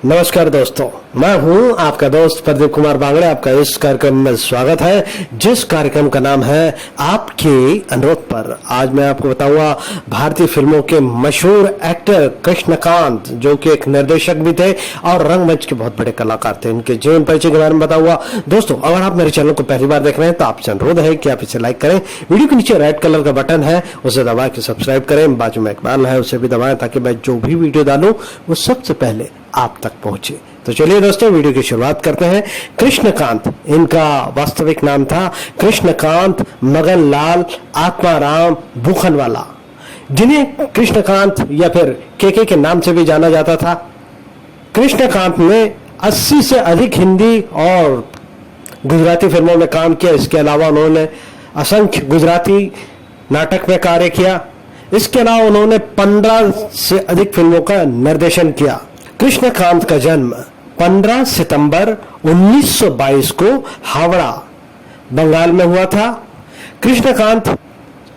नमस्कार दोस्तों, मैं हूं आपका दोस्त प्रदीप कुमार बांगड़े। आपका इस कार्यक्रम में स्वागत है, जिस कार्यक्रम का नाम है आपके अनुरोध पर। आज मैं आपको बताऊंगा भारतीय फिल्मों के मशहूर एक्टर कृष्णकांत, जो कि एक निर्देशक भी थे और रंगमंच के बहुत बड़े कलाकार थे। इनके जीवन परिचय के बारे में बताऊंगा। दोस्तों, अगर आप मेरे चैनल को पहली बार देख रहे हैं तो आपसे अनुरोध है कि आप इसे लाइक करें। वीडियो के नीचे रेड कलर का बटन है, उसे दबा के सब्सक्राइब करें। बाजू में एक बेल है, उसे भी दबाएं ताकि मैं जो भी वीडियो डालूं वो सबसे पहले आप तक पहुंचे। तो चलिए दोस्तों, वीडियो की शुरुआत करते हैं। कृष्णकांत इनका वास्तविक नाम था, कृष्णकांत मगन लाल आत्माराम भूखनवाला, जिन्हें कृष्णकांत या फिर केके के नाम से भी जाना जाता था। कृष्णकांत ने 80 से अधिक हिंदी और गुजराती फिल्मों में काम किया। इसके अलावा उन्होंने असंख्य गुजराती नाटक में कार्य किया। इसके अलावा उन्होंने 15 से अधिक फिल्मों का निर्देशन किया। कृष्णकांत का जन्म 15 सितंबर 1922 को हावड़ा, बंगाल में हुआ था। कृष्णकांत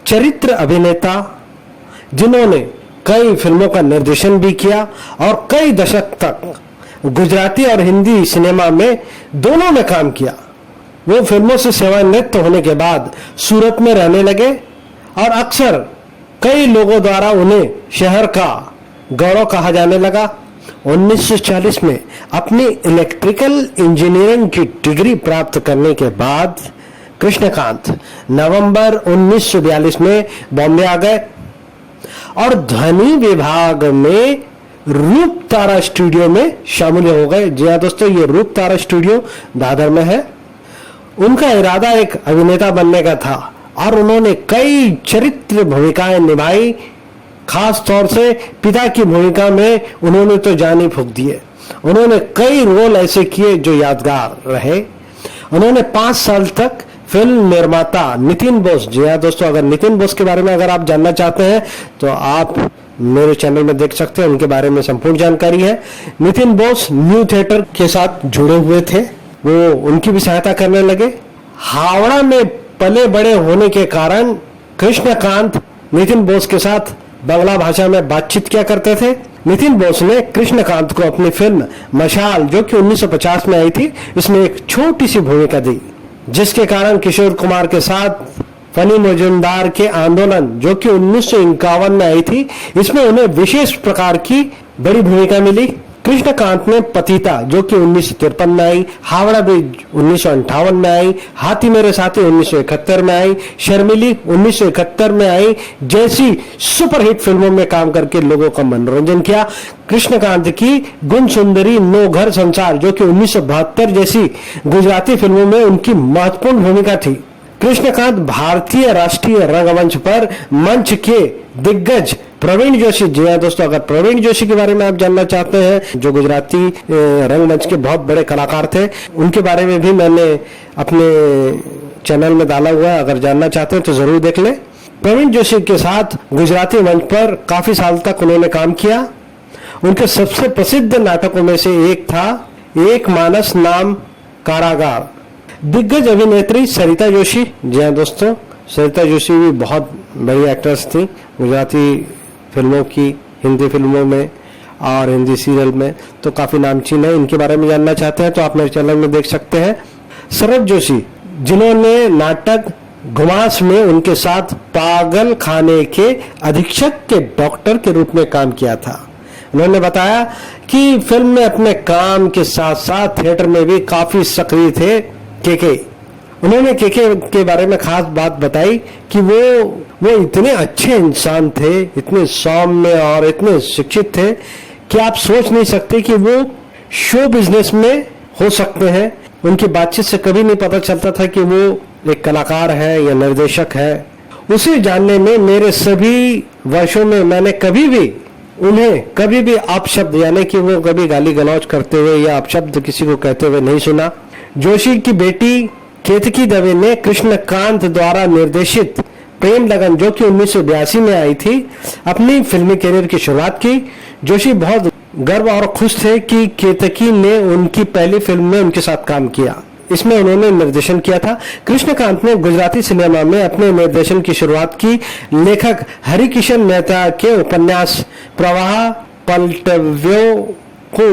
चरित्र अभिनेता, जिन्होंने कई फिल्मों का निर्देशन भी किया और कई दशक तक गुजराती और हिंदी सिनेमा में दोनों में काम किया। वो फिल्मों से सेवानिवृत्त होने के बाद सूरत में रहने लगे और अक्सर कई लोगों द्वारा उन्हें शहर का गौरव कहा जाने लगा। 1940 में अपनी इलेक्ट्रिकल इंजीनियरिंग की डिग्री प्राप्त करने के बाद कृष्णकांत नवंबर 1942 में बॉम्बे आ गए और ध्वनि विभाग में रूप तारा स्टूडियो में शामिल हो गए। जी हाँ दोस्तों, ये रूप तारा स्टूडियो दादर में है। उनका इरादा एक अभिनेता बनने का था और उन्होंने कई चरित्र भूमिकाएं निभाई। खास तौर से पिता की भूमिका में उन्होंने तो जान ही फूंक दिए। उन्होंने कई रोल ऐसे किए जो यादगार रहे। उन्होंने 5 साल तक फिल्म निर्माता नितिन बोस, जी हाँ दोस्तों, अगर नितिन बोस के बारे में अगर आप जानना चाहते हैं तो आप मेरे चैनल में देख सकते हैं, उनके बारे में संपूर्ण जानकारी है। नितिन बोस न्यू थिएटर के साथ जुड़े हुए थे, वो उनकी भी सहायता करने लगे। हावड़ा में पले बड़े होने के कारण कृष्णकांत नितिन बोस के साथ बांग्ला भाषा में बातचीत किया करते थे। नितिन बोस ने कृष्णकांत को अपनी फिल्म मशाल, जो कि 1950 में आई थी, इसमें एक छोटी सी भूमिका दी, जिसके कारण किशोर कुमार के साथ फनी मजुमदार के आंदोलन, जो कि 1951 में आई थी, इसमें उन्हें विशेष प्रकार की बड़ी भूमिका मिली। कृष्णकांत ने पतिता, जो कि 1953 में आई, हावड़ा ब्रिज 1958 में आई, हाथी मेरे साथी 1971 में आई, शर्मिली 1971 में आई जैसी सुपरहिट फिल्मों में काम करके लोगों का मनोरंजन किया। कृष्णकांत की गुण सुंदरी नो घर संसार, जो कि 1972 जैसी गुजराती फिल्मों में उनकी महत्वपूर्ण भूमिका थी। कृष्णकांत भारतीय राष्ट्रीय रंगमंच पर मंच के दिग्गज प्रवीण जोशी, जी हाँ दोस्तों, अगर प्रवीण जोशी के बारे में आप जानना चाहते हैं, जो गुजराती रंगमंच के बहुत बड़े कलाकार थे, उनके बारे में भी मैंने अपने चैनल में डाला हुआ है। अगर जानना चाहते हैं तो जरूर देख लें। प्रवीण जोशी के साथ गुजराती मंच पर काफी साल तक उन्होंने काम किया। उनके सबसे प्रसिद्ध नाटकों में से एक था एक मानस नाम कारागार। दिग्गज अभिनेत्री सरिता जोशी, जी हाँ दोस्तों, सरिता जोशी भी बहुत बड़ी एक्ट्रेस थी गुजराती फिल्मों की, हिंदी फिल्मों में और हिंदी सीरियल में तो काफी नामचीन है। इनके बारे में जानना चाहते हैं तो आप मेरे चैनल में देख सकते हैं। शरद जोशी, जिन्होंने नाटक घुमास में उनके साथ पागल खाने के अधीक्षक के डॉक्टर के रूप में काम किया था। उन्होंने बताया कि फिल्म में अपने काम के साथ साथ थिएटर में भी काफी सक्रिय थे। केके, उन्होंने केके के बारे में खास बात बताई कि वो इतने अच्छे इंसान थे, इतने सौम्य और इतने शिक्षित थे कि आप सोच नहीं सकते कि वो शो बिजनेस में हो सकते हैं। उनकी बातचीत से कभी नहीं पता चलता था कि वो एक कलाकार है या निर्देशक है। उसे जानने में मेरे सभी वर्षों में मैंने उन्हें कभी भी अपशब्द, यानी कि वो कभी गाली गलौज करते हुए या अपशब्द किसी को कहते हुए नहीं सुना। जोशी की बेटी केतकी दवे ने कृष्णकांत द्वारा निर्देशित प्रेम लगन, जो कि 1982 में आई थी, अपनी फिल्मी करियर की शुरुआत की। जोशी बहुत गर्व और खुश थे कि केतकी ने उनकी पहली फिल्म में उनके साथ काम किया। इसमें उन्होंने निर्देशन किया था। कृष्णकांत ने गुजराती सिनेमा में अपने निर्देशन की शुरुआत की लेखक हरिकिशन मेहता के उपन्यास प्रवाह पलटव्यों को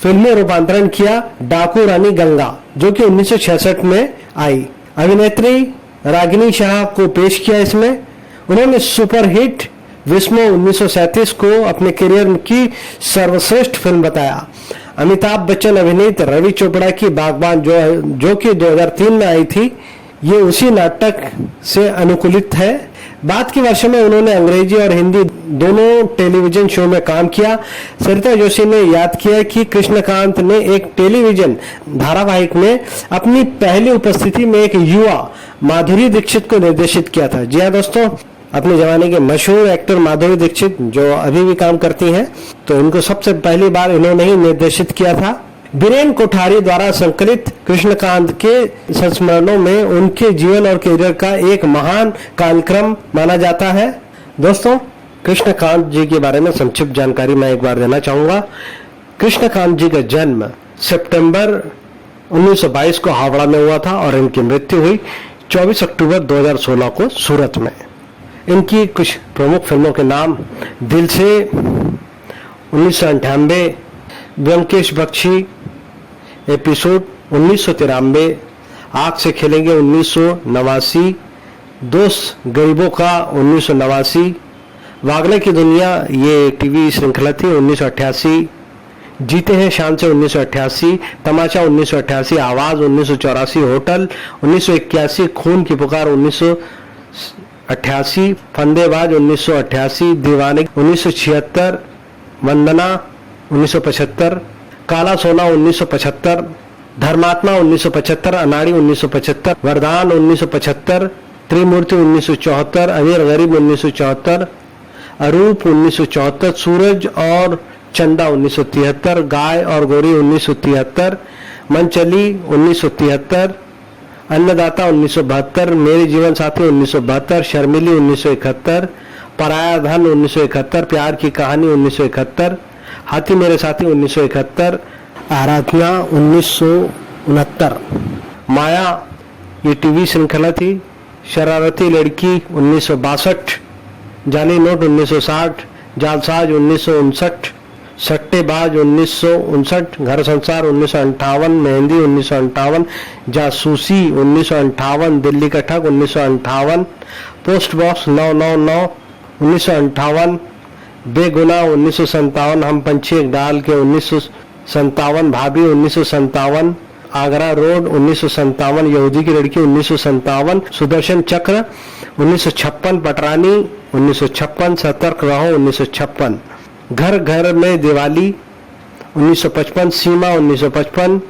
फिल्म में रूपांतरण किया डाकू रानी गंगा, जो कि 1966 में आई। अभिनेत्री रागिनी शाह को पेश किया इसमें। उन्होंने सुपरहिट विस्मो 1937 को अपने करियर की सर्वश्रेष्ठ फिल्म बताया। अमिताभ बच्चन अभिनीत रवि चोपड़ा की बागबान जो कि 2003 में आई थी, ये उसी नाटक से अनुकूलित है। बाद के वर्षों में उन्होंने अंग्रेजी और हिंदी दोनों टेलीविजन शो में काम किया। सरिता जोशी ने याद किया कि कृष्णकांत ने एक टेलीविजन धारावाहिक में अपनी पहली उपस्थिति में एक युवा माधुरी दीक्षित को निर्देशित किया था। जी हाँ दोस्तों, अपने जमाने के मशहूर एक्टर माधुरी दीक्षित जो अभी भी काम करती हैं, तो इनको सबसे पहली बार इन्होंने ही निर्देशित किया था। बीरेन कोठारी द्वारा संकलित कृष्णकांत के संस्मरणों में उनके जीवन और करियर का एक महान कालक्रम माना जाता है। दोस्तों, कृष्णकांत जी के बारे में संक्षिप्त जानकारी मैं एक बार देना चाहूंगा। कृष्णकांत जी का जन्म सितंबर 1922 को हावड़ा में हुआ था और इनकी मृत्यु हुई 24 अक्टूबर 2016 को सूरत में। इनकी कुछ प्रमुख फिल्मों के नाम: दिल से 1998, ब्योमकेश बख्शी एपिसोड 1993, आग से खेलेंगे 1989, दोस्त गरीबों का 1989, वागले की दुनिया ये टीवी श्रृंखला थी 1988, जीते हैं शान से 1988, तमाचा 1988, आवाज 1984, होटल 1981, खून की पुकार 1988, फंदेबाज 1988, दीवाने 1976, वंदना 1975, काला सोना 1975, धर्मात्मा 1975, अनाड़ी 1975, वरदान 1975, त्रिमूर्ति 1974, अमीर गरीब 1974, अरूप 1974, सूरज और चंदा 1973, गाय और गोरी 1973, मनचली 1973, अन्नदाता 1972, मेरे जीवन साथी 1972, शर्मिली 1971, पराया धन 1971, प्यार की कहानी 1971, हाथी मेरे साथी 1971, आराधना 1969, माया ये टीवी श्रृंखला थी, शरारती लड़की 1962, जाली नोट 1960, जालसाज 1959, सट्टेबाज 1959, घर संसार 1958, मेहंदी 1958, जासूसी 1958, दिल्ली का ठग 1958, पोस्ट बॉक्स 999 1958, बेगुनाह 1957, हम पंछी एक डाल के 1957, भाभी 1957, आगरा रोड 1957, यहूदी की लड़की 1957, सुदर्शन चक्र 1956, पटरानी 1956, सतर्क रहो 1956, घर घर में दिवाली 1955, सीमा 1955,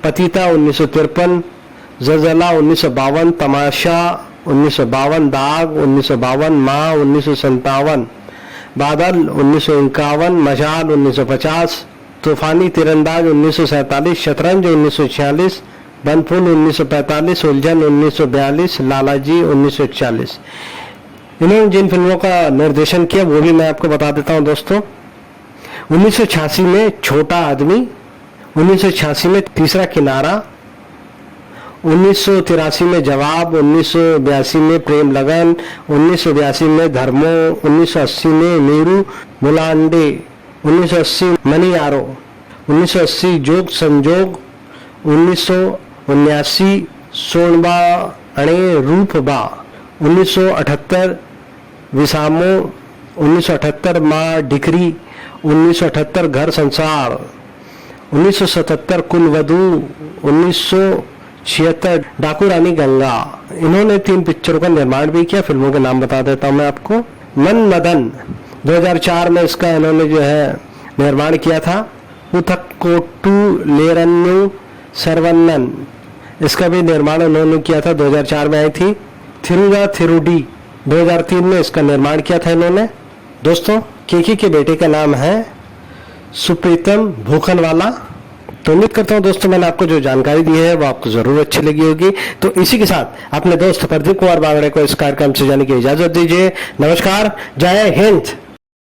पतिता 1953, जलजला 1952, तमाशा 1952, दाग 1952, माँ 1957, बादल 1951, मशाल 1950, तूफानी तीरंदाज 1947, शतरंज 1946, बनफूल 1945, उलझन 1942, लालाजी 1941। इन्होंने जिन फिल्मों का निर्देशन किया वो भी मैं आपको बता देता हूं दोस्तों। 1986 में छोटा आदमी, 1986 में तीसरा किनारा, 1983 में जवाब, 1982 में प्रेम लगन, 1982 में धर्मो, 1980 में नीरू बुलांडे, 1980 मनी यारो, 1980 जोग संजोग, 1979 सोनबा अणे रूपबा, 1978 विसामो, 1978 माँ डिकरी, 1978 घर संसार, 1977 कुलवधू, 1976 डाकू रानी गंगा। इन्होंने 3 पिक्चरों का निर्माण भी किया। फिल्मों के नाम बता देता हूं मैं आपको। मन मदन 2004 में इसका इन्होंने जो है निर्माण किया था। उथक्कोट्टू लेरन्यू सर्वन्नन, इसका भी निर्माण उन्होंने किया था, 2004 में आई थी। थिरुदा थिरुडी 2003 में इसका निर्माण किया था इन्होंने। दोस्तों, केके के बेटे का नाम है सुप्रीतम भूखनवाला। तो उम्मीद करता हूं दोस्तों मैंने आपको जो जानकारी दी है वो आपको जरूर अच्छी लगी होगी। तो इसी के साथ अपने दोस्त प्रदीप कुमार बांगड़े को इस कार्यक्रम से जाने की इजाजत दीजिए। नमस्कार, जय हिंद।